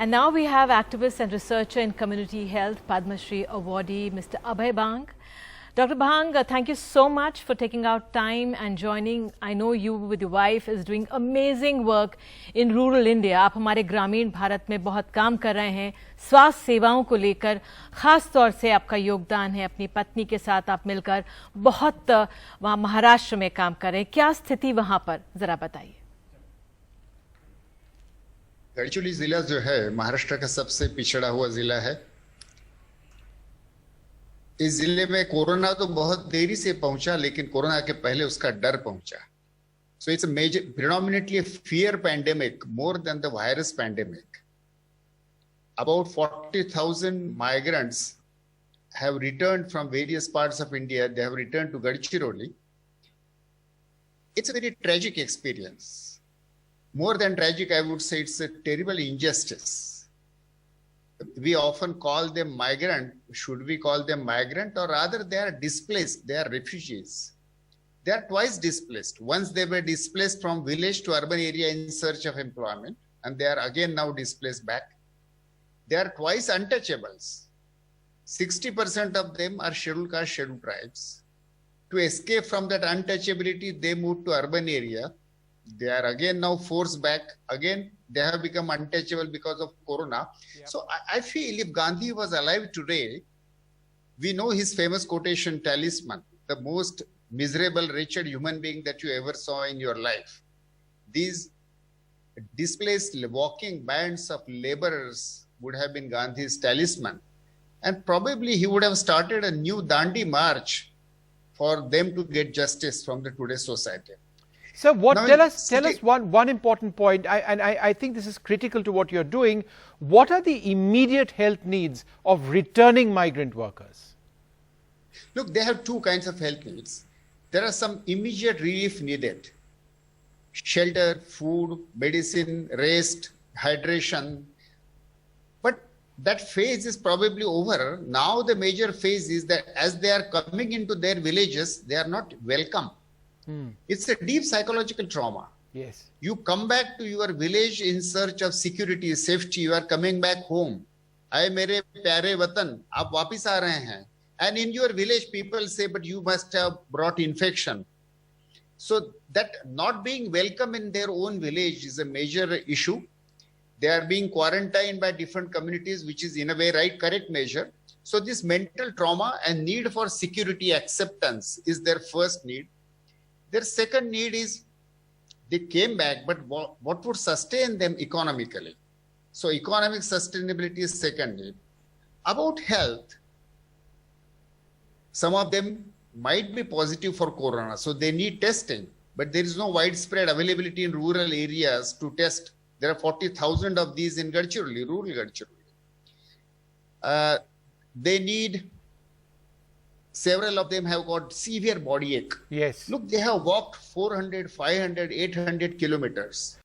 And now we have activist and researcher in community health, Padma Shri awardee, Mr. Abhay Bang. Dr. Bang, thank you so much for taking out time and joining. I know you with your wife is doing amazing work in rural India. आप हमारे ग्रामीण भारत में बहुत काम कर रहे हैं स्वास्थ्य सेवाओं को लेकर. खास तौर से आपका योगदान है अपनी पत्नी के साथ आप मिलकर बहुत वहाँ महाराष्ट्र में काम कर रहे हैं. क्या स्थिति वहाँ पर जरा बताइए. गढ़चिरौली जिला जो है महाराष्ट्र का सबसे पिछड़ा हुआ जिला है. इस जिले में कोरोना तो बहुत देरी से पहुंचा, लेकिन कोरोना के पहले उसका डर पहुंचा. So it's a major predominantly a fear pandemic more than the virus pandemic. About 40,000 migrants have returned from various parts of India. They have returned to Gढ़चिरौली. It's a very tragic experience. More than tragic, I would say it's a terrible injustice. We often call them migrant. Should we call them migrant, or rather they are displaced, they are refugees. They are twice displaced. Once they were displaced from village to urban area in search of employment, and they are again now displaced back. They are twice untouchables. 60% of them are scheduled caste, scheduled tribes. To escape from that untouchability, they moved to urban area. They are again now forced back. Again, they have become untouchable because of corona. Yep. So I feel if Gandhi was alive today, we know his famous quotation, talisman, the most miserable, wretched human being that you ever saw in your life. These displaced walking bands of laborers would have been Gandhi's talisman. And probably he would have started a new Dandi march for them to get justice from the today's society. So tell us one important point, I think this is critical to what you're doing. What are the immediate health needs of returning migrant workers? Look, they have two kinds of health needs. There are some immediate relief needed. Shelter, food, medicine, rest, hydration. But that phase is probably over. Now the major phase is that as they are coming into their villages, they are not welcome. It's a deep psychological trauma. Yes. You come back to your village in search of security, safety. You are coming back home. Aye mere pyare watan, aap वापिस आ रहे हैं. And in your village, people say, but you must have brought infection. So that not being welcome in their own village is a major issue. They are being quarantined by different communities, which is in a way correct measure. So this mental trauma and need for security acceptance is their first need. Their second need is they came back, but what would sustain them economically? So economic sustainability is second need. About health, some of them might be positive for corona, so they need testing, but there is no widespread availability in rural areas to test. There are 40,000 of these in Gढ़चिरौली, rural Gढ़chiroly. They need, several of them have got severe body ache. Yes. Look, they have walked 400, 500, 800 kilometers.